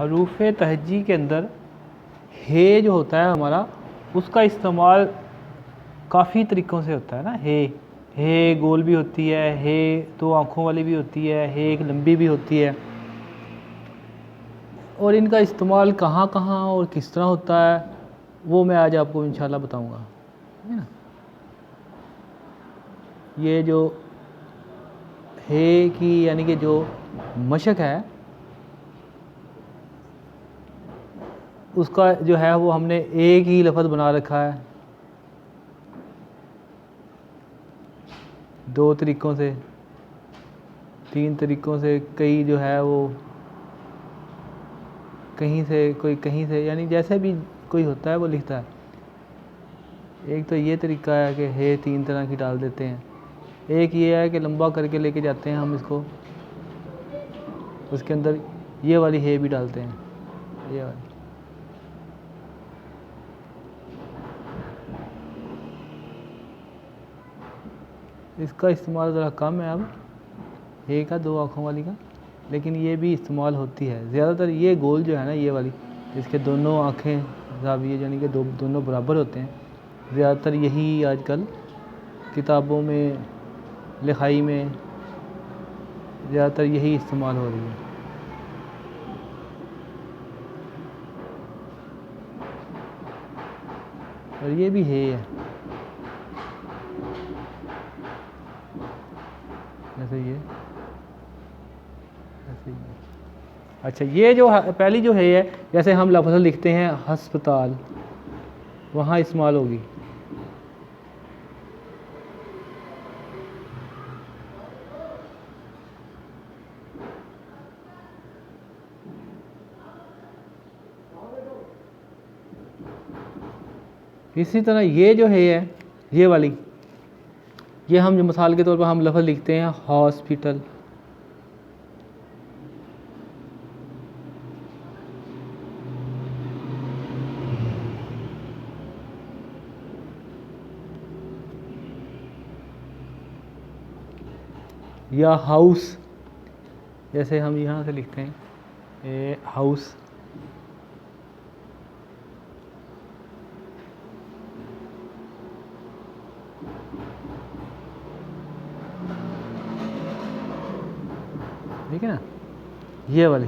हरूफ तहजी के अंदर हे जो होता है हमारा, उसका इस्तेमाल काफ़ी तरीक़ों से होता है ना। हे गोल भी होती है, हे दो आँखों वाली भी होती है, हे एक लंबी भी होती है। और इनका इस्तेमाल कहाँ कहाँ और किस तरह होता है वो मैं आज आपको इंशाल्लाह बताऊँगा, है ना। ये जो हे की यानी कि जो मशक है उसका जो है वो हमने एक ही लफ्ज़ बना रखा है दो तरीक़ों से, तीन तरीक़ों से, कई जो है वो कहीं से, कोई कहीं से, यानी जैसे भी कोई होता है वो लिखता है। एक तो ये तरीक़ा है कि हे तीन तरह की डाल देते हैं। एक ये है कि लंबा करके लेके जाते हैं हम इसको, उसके अंदर ये वाली हे भी डालते हैं, ये वाली। इसका इस्तेमाल ज़रा कम है अब, हे का दो आँखों वाली का, लेकिन ये भी इस्तेमाल होती है। ज़्यादातर ये गोल जो है ना, ये वाली जिसके दोनों आँखें ज़ाविये यानी कि दोनों बराबर होते हैं, ज़्यादातर यही आजकल किताबों में, लिखाई में ज़्यादातर यही इस्तेमाल हो रही है। और ये भी है जैसे ये, ऐसे ये। अच्छा, ये जो पहली जो है जैसे हम लफ्ज़ लिखते हैं हस्पताल, वहाँ इस्तेमाल होगी। इसी तरह ये जो है ये वाली, ये हम जो मिसाल के तौर पर हम लफ्ज़ लिखते हैं हॉस्पिटल, या हाउस, जैसे हम यहाँ से लिखते हैं हाउस। ठीक है ना, ये वाली।